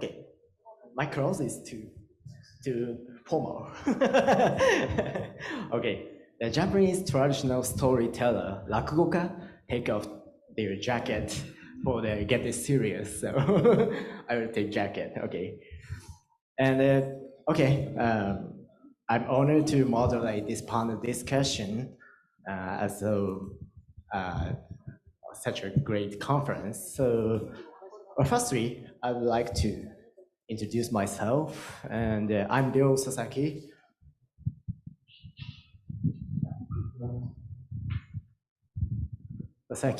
okay, my clothes is too formal. Okay, the Japanese traditional storyteller, rakugoka, take off their jacket for the get it serious. So I will take jacket. Okay, and okay, I'm honored to moderate this panel discussion. So such a great conference. So, firstly, I would like to introduce myself, and I'm Ryo Sasaki.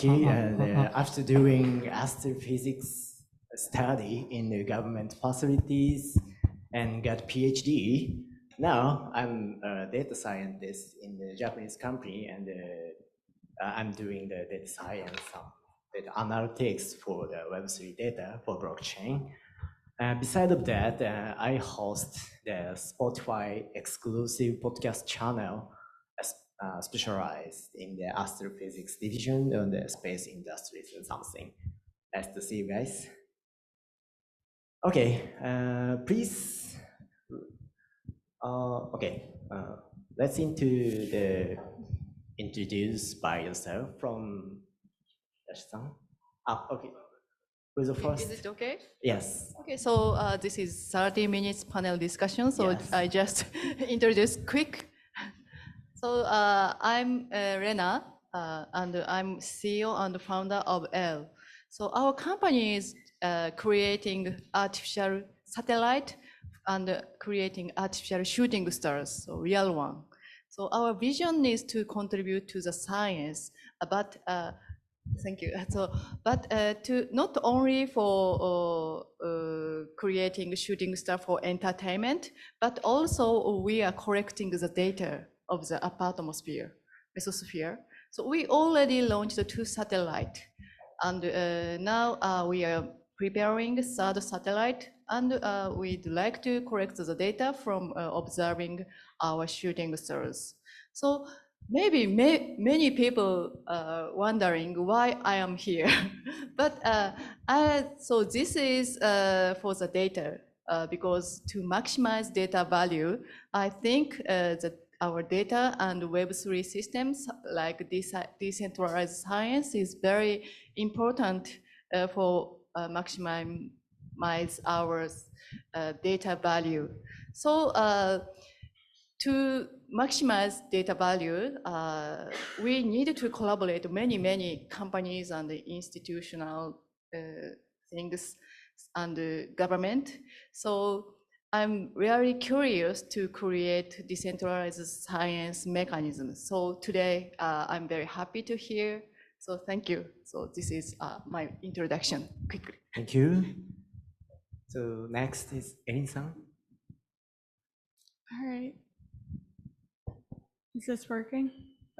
And after doing astrophysics study in the government facilities and got PhD, now I'm a data scientist in the Japanese company, and I'm doing the data science, data analytics for the Web3 data for blockchain. Besides of that, I host the Spotify exclusive podcast channel specialized in the astrophysics division on the space industries and something. Nice to see you guys. Okay, please. Okay, let's into the introduce by yourself from Hirashita. Okay. Who's the first? Is it okay? Yes. Okay, so this is 30 minutes panel discussion, so yes. I just introduce quick. So I'm Lena, and I'm CEO and founder of L. So our company is creating artificial satellite and creating artificial shooting stars, so real one. So our vision is to contribute to the science, but thank you. So, but to not only for creating shooting star for entertainment, but also we are collecting the data of the upper atmosphere, mesosphere. So we already launched 2 satellites, and now we are preparing a 3rd satellite, and we'd like to collect the data from observing our shooting stars. So maybe many people wondering why I am here, but so this is for the data, because to maximize data value, I think that our data and Web3 systems like decentralized science is very important for maximize our data value. So to maximize data value, we need to collaborate many companies and institutional things and government. So I'm really curious to create decentralized science mechanisms. So today I'm very happy to hear. So thank you. So this is my introduction quickly. Thank you. So next is Erin-san. All right. Is this working?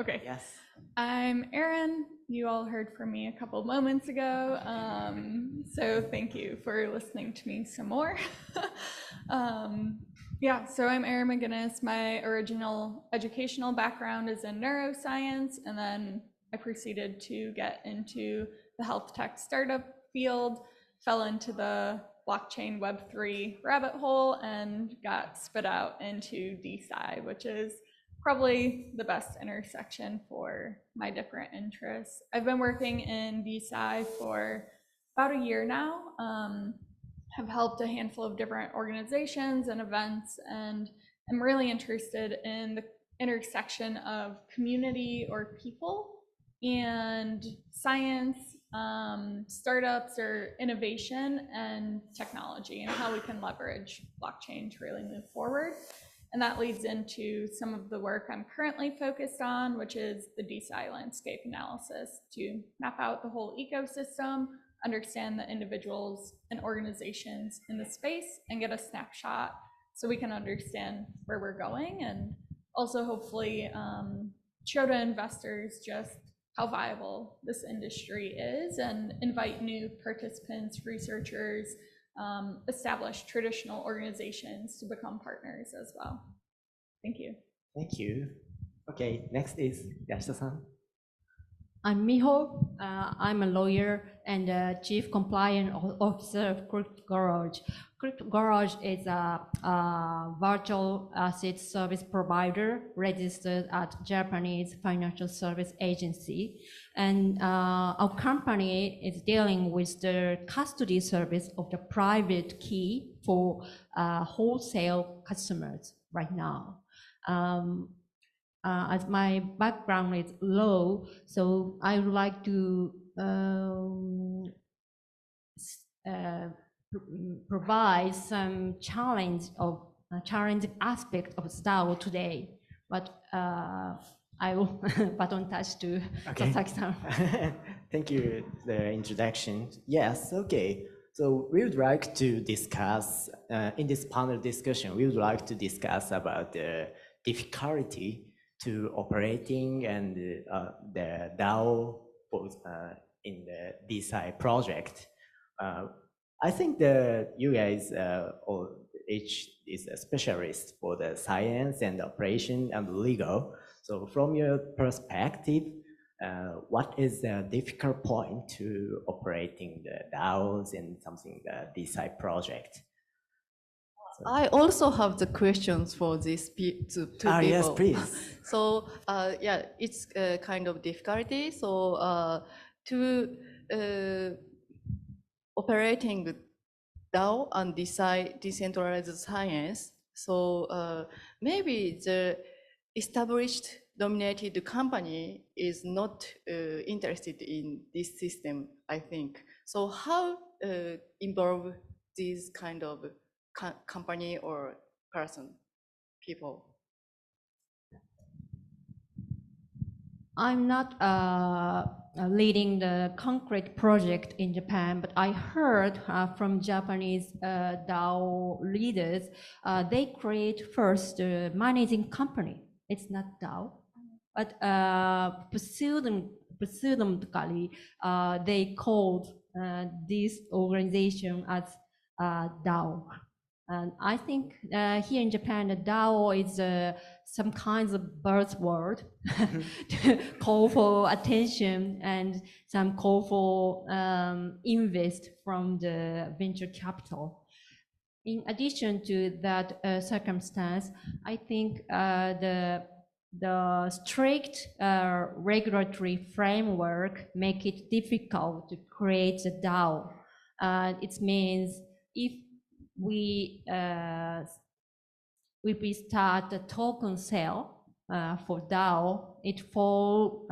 Okay. Yes. I'm Erin. You all heard from me a couple moments ago. So thank you for listening to me some more. Yeah, so I'm Erin Magennis. My original educational background is in neuroscience, and then I proceeded to get into the health tech startup field, fell into the blockchain Web3 rabbit hole, and got spit out into DeSci, which is probably the best intersection for my different interests. I've been working in DeSci for about a year now, have helped a handful of different organizations and events, and I'm really interested in the intersection of community or people and science, startups or innovation and technology, and how we can leverage blockchain to really move forward. And that leads into some of the work I'm currently focused on, which is the DeSci landscape analysis to map out the whole ecosystem, understand the individuals and organizations in the space, and get a snapshot so we can understand where we're going, and also hopefully show to investors just how viable this industry is, and invite new participants, researchers, establish traditional organizations to become partners as well. Thank you. Thank you. Okay, next is Yashita-san. I'm Miho. I'm a lawyer and Chief Compliance Officer of Crypt Garage. Crypt Garage is a virtual asset service provider registered at Japanese Financial Service Agency. And our company is dealing with the custody service of the private key for wholesale customers right now. As my background is law, so I would like to provide some challenge aspect of DAO today, but I will baton touch to Sasaki-san. Thank you for the introduction. Yes, okay. So we would like to discuss, in this panel discussion, we would like to discuss about the difficulty to operating and the DAO in the DeSci project. I think that you guys each is a specialist for the science and operation and legal. So from your perspective, what is the difficult point to operating the DAOs and something the DeSci project? I also have the questions for these two people. Yes, please. So yeah, it's a kind of difficulty. So to operating DAO and decentralized science, so maybe the established dominated company is not interested in this system, I think. So how involve these kind of company or people? I'm not leading the concrete project in Japan, but I heard from Japanese DAO leaders, they create first a managing company. It's not DAO, but pseudonymically, they called this organization as DAO. And I think here in Japan, the DAO is some kinds of buzzword to call for attention and some call for invest from the venture capital. In addition to that circumstance, I think the strict regulatory framework make it difficult to create a DAO. It means if we start a token sale for DAO, it falls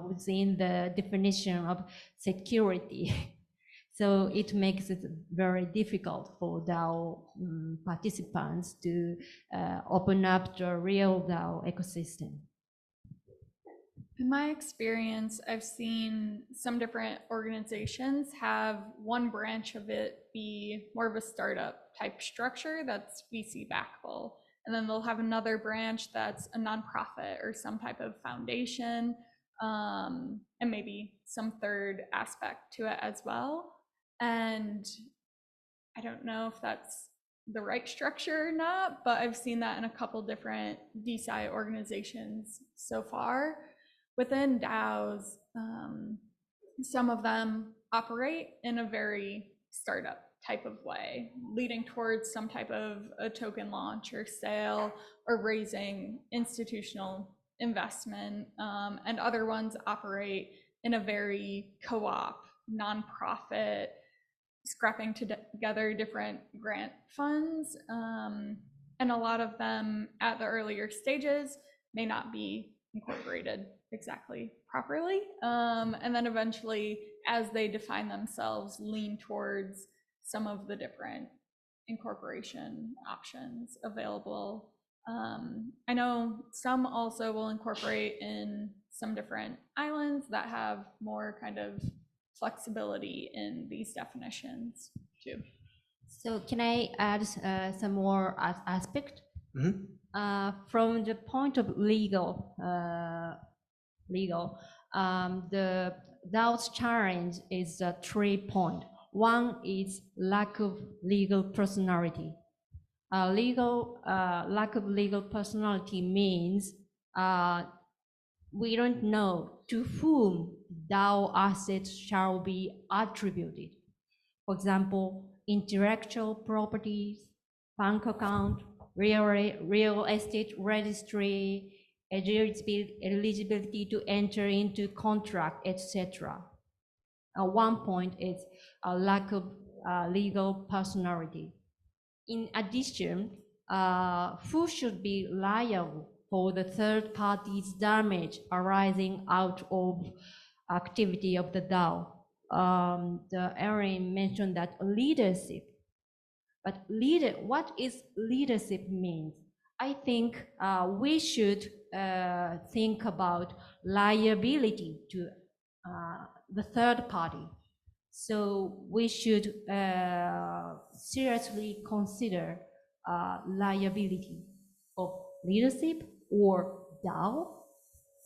within the definition of security. So it makes it very difficult for DAO participants to open up the real DAO ecosystem. In my experience, I've seen some different organizations have one branch of it be more of a startup type structure that's VC backable. And then they'll have another branch that's a nonprofit or some type of foundation, and maybe some third aspect to it as well. And I don't know if that's the right structure or not, but I've seen that in a couple different DeSci organizations so far. Within DAOs, some of them operate in a very startup type of way, leading towards some type of a token launch or sale or raising institutional investment, and other ones operate in a very co-op, nonprofit, scrapping together different grant funds, and a lot of them at the earlier stages may not be incorporated exactly properly, and then eventually, as they define themselves, lean towards some of the different incorporation options available. I know some also will incorporate in some different islands that have more kind of flexibility in these definitions too. So can I add some more aspect? Mm-hmm. From the point of legal, the DAO's challenge is 3 points. One is lack of legal personality. Lack of legal personality means we don't know to whom DAO assets shall be attributed. For example, intellectual properties, bank account, real estate registry, eligibility to enter into contract, etc. One point is a lack of legal personality. In addition, who should be liable for the third party's damage arising out of activity of the DAO? Erin mentioned that leadership, but what is leadership means? I think we should think about liability to the third party. So we should seriously consider liability of leadership or DAO.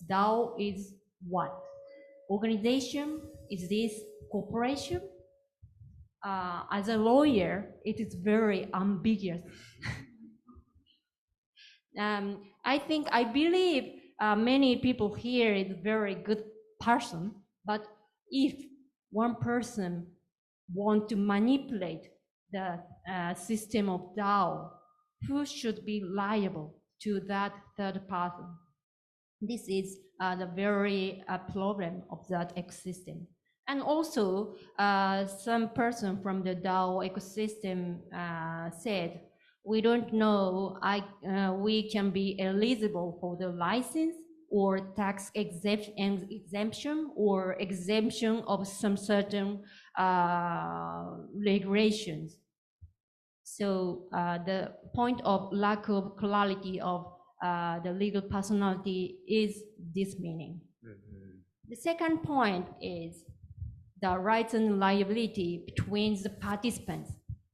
DAO is what? Organization? Is this corporation? As a lawyer, it is very ambiguous. I believe many people here is a very good person, but if one person want to manipulate the system of DAO, who should be liable to that third person? This is the very problem of that ecosystem. And also, some person from the DAO ecosystem said, we don't know, we can be eligible for the license or tax exemption or exemption of some certain regulations. So the point of lack of clarity of the legal personality is this meaning. The second point is the rights and liability between the participants.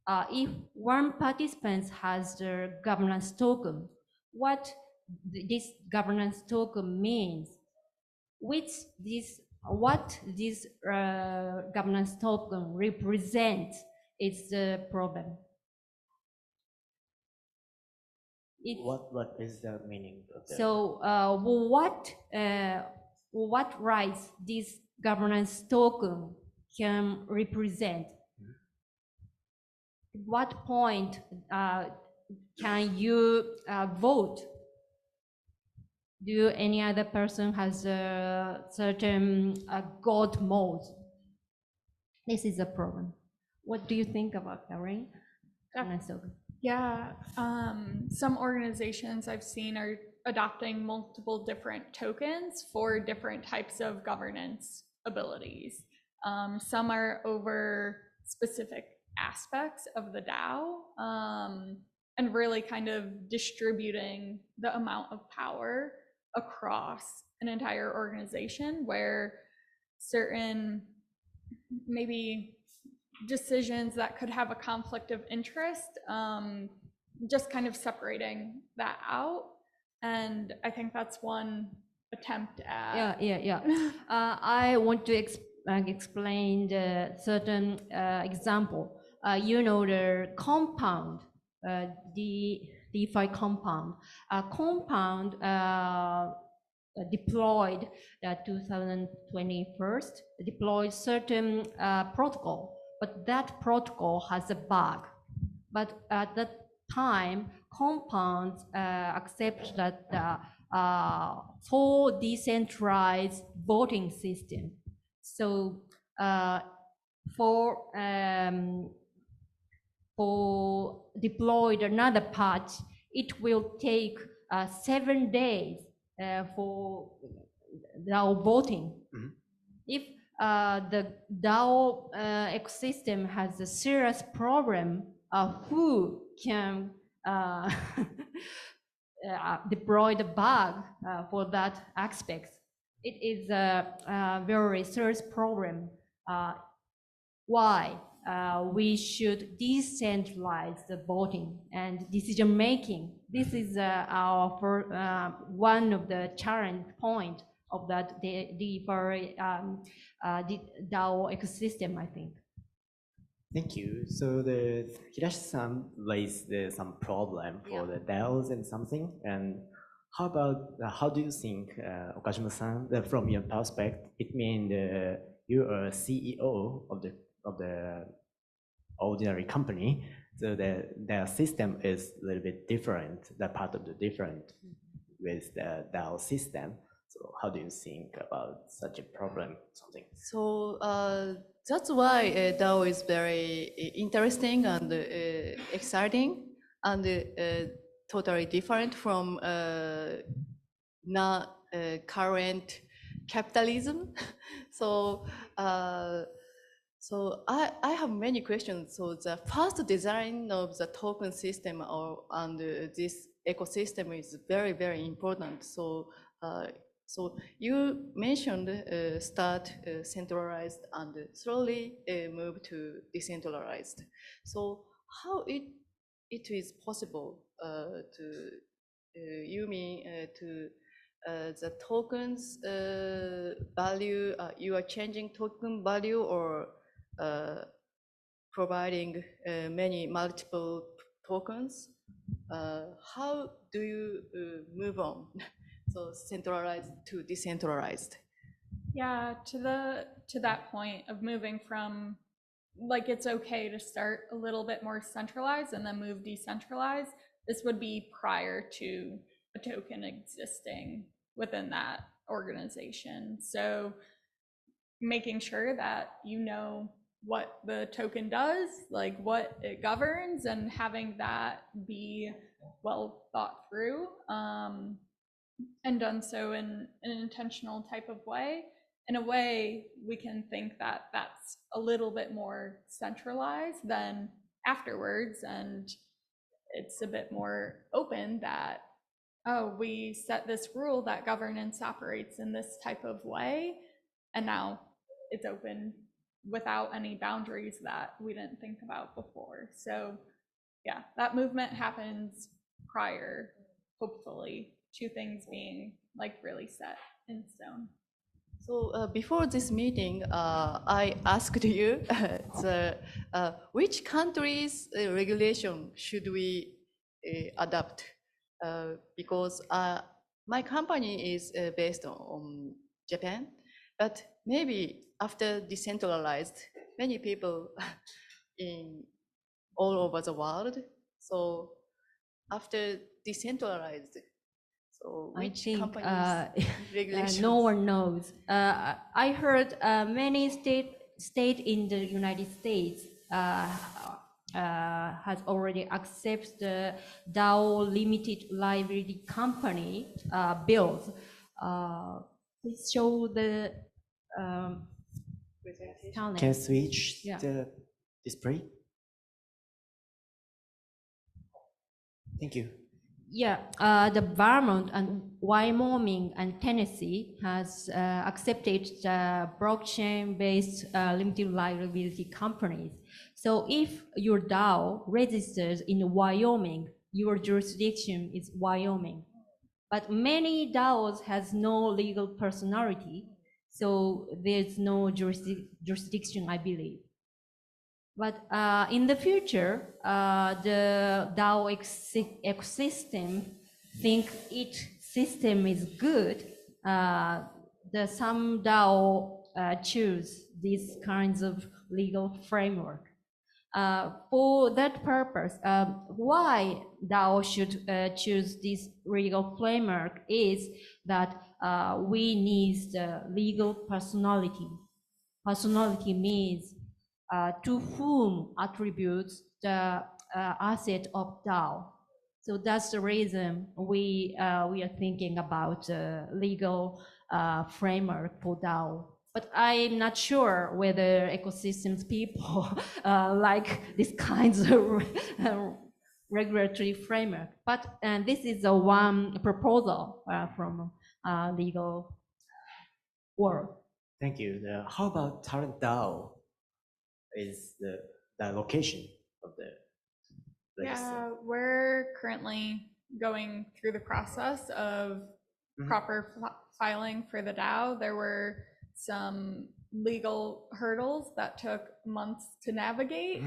If one participant has the governance token, what this governance token means, what this governance token represents is the problem. What is the meaning of that? So what rights this governance token can represent? What point can you vote? Do any other person has a certain God mode? This is a problem. What do you think about Erin? Yeah, some organizations I've seen are adopting multiple different tokens for different types of governance abilities. Some are over specific aspects of the DAO, and really kind of distributing the amount of power across an entire organization, where certain maybe decisions that could have a conflict of interest, just kind of separating that out. And I think that's one attempt at. Yeah. I want to explain the certain example. You know the compound, the DeFi compound. Compound deployed 2021 deployed certain protocol, but that protocol has a bug. But at that time, compound accept that for decentralized voting system. So for deployed another patch, it will take 7 days for DAO voting. Mm-hmm. If the DAO ecosystem has a serious problem, who can deploy the bug for that aspect? It is a very serious problem. Why we should decentralize the voting and decision making. This is our one of the challenge point of that the DAO ecosystem, I think. Thank you. So the Hirashita-san raised some problem for the DAOs and something, and how about, how do you think, Okajima-san, from your perspective, it means you are CEO of the ordinary company, so their system is a little bit different, the part of the different with the DAO system. So how do you think about such a problem, something? So that's why DAO is very interesting and exciting and totally different from not current capitalism. So I have many questions. So the first design of the token system and this ecosystem is very, very important. So so you mentioned start centralized and slowly move to decentralized. So how it is possible to you mean to the tokens value, you are changing token value or providing many multiple tokens? How do you move on? So centralized to decentralized. Yeah, to that point of moving from, like, it's okay to start a little bit more centralized and then move decentralized. This would be prior to a token existing within that organization. So making sure that you know what the token does, like what it governs, and having that be well thought through and done so in an intentional type of way. In a way, we can think that that's a little bit more centralized than afterwards, and it's a bit more open that, oh, we set this rule that governance operates in this type of way, and now it's open without any boundaries that we didn't think about before. So yeah, that movement happens prior, hopefully, to things being like really set in stone. So before this meeting, I asked you which country's regulation should we adopt? Because my company is based on Japan, but maybe after decentralized, many people in all over the world. So after decentralized, so which companies regulations? No one knows. I heard many state in the United States has already accepted the DAO limited liability company bills. Please show the talent. Can switch the display? Thank you. Yeah, the Vermont and Wyoming and Tennessee has accepted the blockchain-based limited liability companies. So if your DAO registers in Wyoming, your jurisdiction is Wyoming. But many DAOs has no legal personality, so there's no jurisdiction, I believe. But in the future, the DAO ecosystem think each system is good. Some DAO choose these kinds of legal framework. For that purpose, why DAO should choose this legal framework is that we need the legal personality. Personality means to whom attributes the asset of DAO. So that's the reason we are thinking about legal framework for DAO. But I'm not sure whether ecosystems people like this kinds of regulatory framework. But this is a one proposal from legal world. Thank you. How about talentDAO? Is the location of the register? Yeah, we're currently going through the process of proper filing for the DAO. There were some legal hurdles that took months to navigate.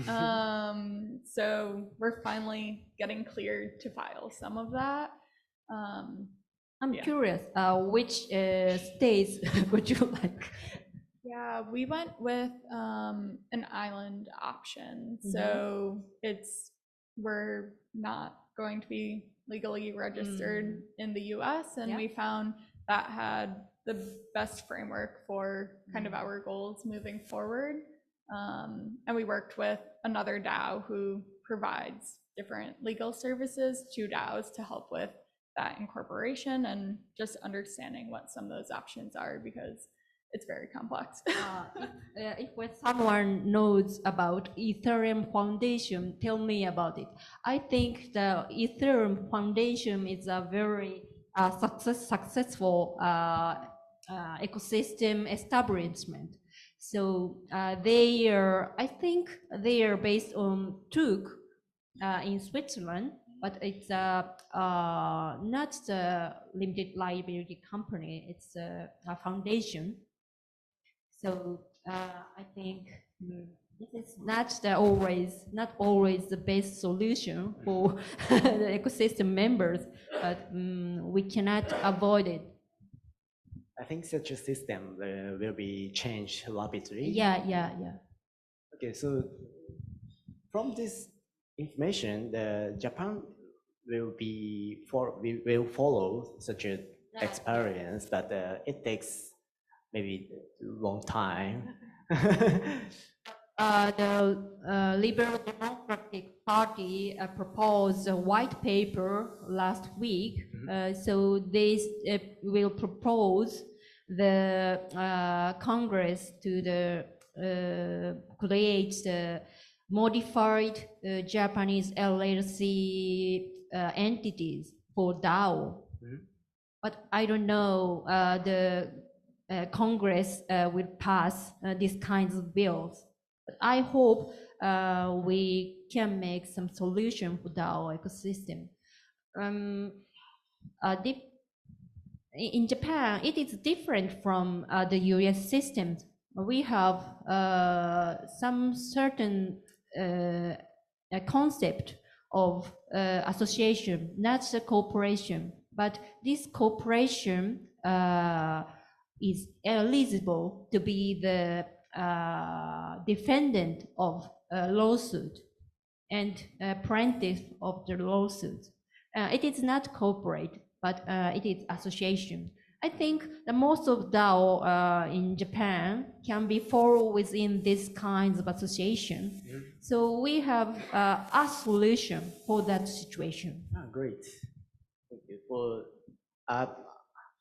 So we're finally getting cleared to file some of that. I'm Yeah. curious, which states would you like? Yeah, we went with an island option. So we're not going to be legally registered in the US, and we found that had the best framework for kind of our goals moving forward. And we worked with another DAO who provides different legal services to DAOs to help with that incorporation and just understanding what some of those options are, because it's very complex. If someone knows about Ethereum Foundation, tell me about it. I think the Ethereum Foundation is a very successful ecosystem establishment. So I think they are based on Tug in Switzerland, but it's not the limited liability company. It's a foundation. So I think this is not always the best solution for the ecosystem members, but we cannot avoid it. I think such a system will be changed rapidly. Yeah. Okay, so from this information, Japan will follow such an experience, but it takes maybe a long time. The Liberal Democratic Party proposed a white paper last week. So they will propose the Congress to create the modified Japanese LLC entities for DAO. But I don't know the Congress will pass these kinds of bills. But I hope we can make some solution for DAO ecosystem. In Japan, it is different from the US systems. We have some certain concept of association, not the cooperation, but this cooperation is eligible to be the defendant of a lawsuit and plaintiff of the lawsuit. It is not corporate, but it is association. I think the most of DAO in Japan can be fall within this kinds of association. So we have a solution for that situation. Great. Thank you. Well,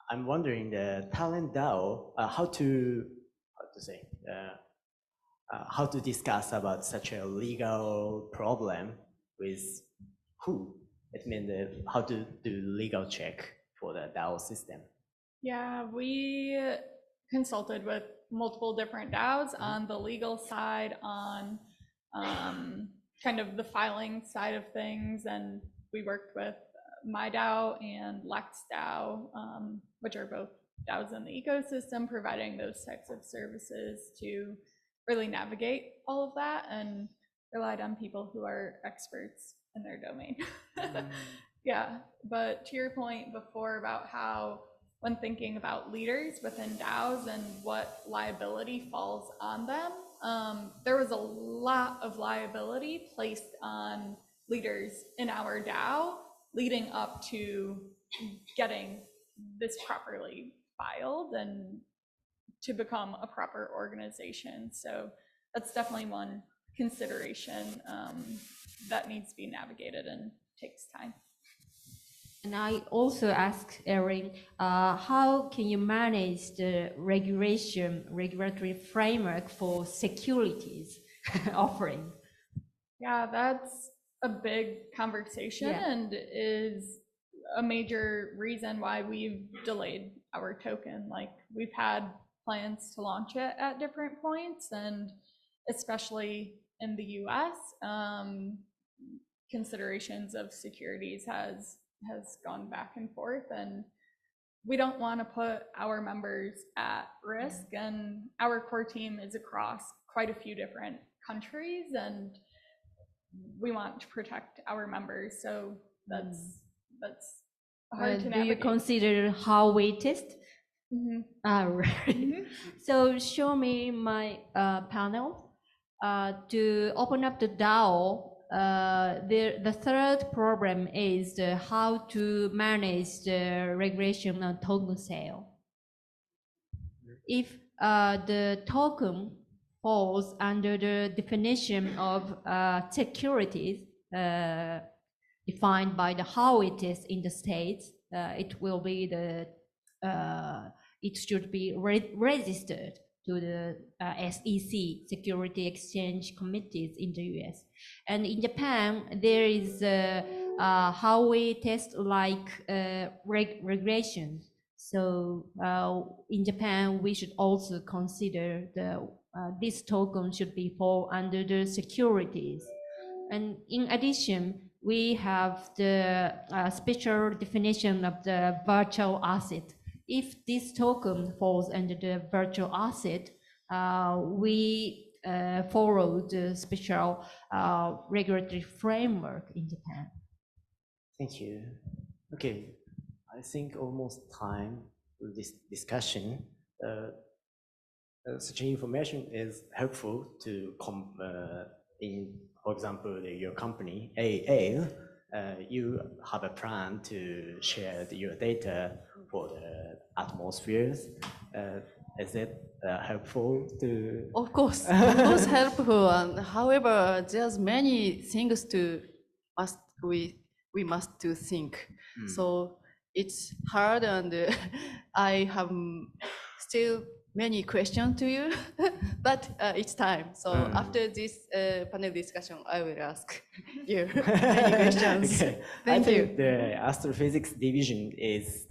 I'm wondering the talentDAO, how to discuss about such a legal problem with who? It means how to do legal check for the DAO system. Yeah, we consulted with multiple different DAOs on the legal side, on kind of the filing side of things, and we worked with MyDAO and LexDAO, which are both DAOs in the ecosystem, providing those types of services to really navigate all of that, and relied on people who are experts in their domain. Yeah, but to your point before about how when thinking about leaders within DAOs and what liability falls on them, there was a lot of liability placed on leaders in our DAO leading up to getting this properly filed and to become a proper organization. So that's definitely one consideration that needs to be navigated and takes time. And I also asked Erin, how can you manage the regulatory framework for securities offering? Yeah, that's a big conversation and is a major reason why we've delayed our token. Like, we've had plans to launch it at different points, and especially in the US, considerations of securities has gone back and forth, and we don't want to put our members at risk. And our core team is across quite a few different countries, and we want to protect our members. So that's hard to Do you navigate. consider how we test? Mhm. Right. So show me my panel. To open up the DAO, the third problem is how to manage the regulation of token sale. If the token falls under the definition of securities defined by the how it is in the states, it will be the it should be registered to the SEC, Security Exchange Committees in the US. And in Japan, there is how we test like regulations. So in Japan, we should also consider the this token should be fall under the securities. And in addition, we have the special definition of the virtual asset. If this token falls under the virtual asset, we follow the special regulatory framework in Japan. Thank you. Okay, I think almost time for this discussion. Such information is helpful to for example, your company, AA, you have a plan to share your data for the atmospheres. Is it helpful to? Of course, helpful. And however, there's many things we must to think. So it's hard, and I have still many questions to you, but it's time. So after this panel discussion, I will ask you many questions. Okay. Thank you. I think the astrophysics division is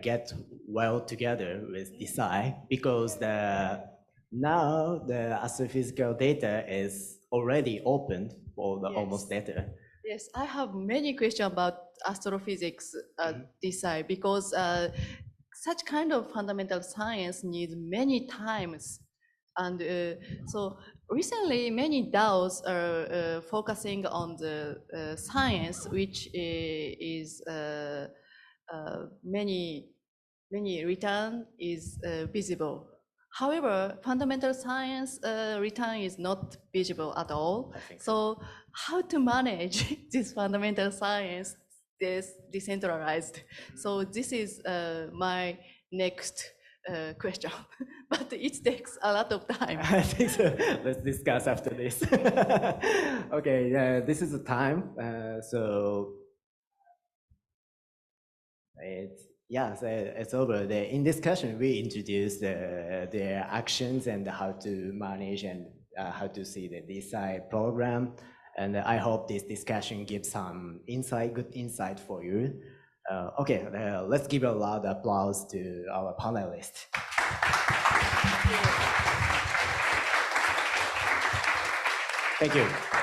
get well together with DeSci, because now the astrophysical data is already opened for the almost data. Yes, I have many questions about astrophysics DeSci, because such kind of fundamental science needs many times. And so recently, many DAOs are focusing on the science, which is many return is visible. However, fundamental science return is not visible at all. So how to manage this fundamental science is decentralized? So this is my next question, but it takes a lot of time. I think so. Let's discuss after this. Okay, this is the time. So it's over. In discussion, we introduced the actions and how to manage and how to see the DeSci program. And I hope this discussion gives some good insight for you. Okay, let's give a loud applause to our panelists. Thank you.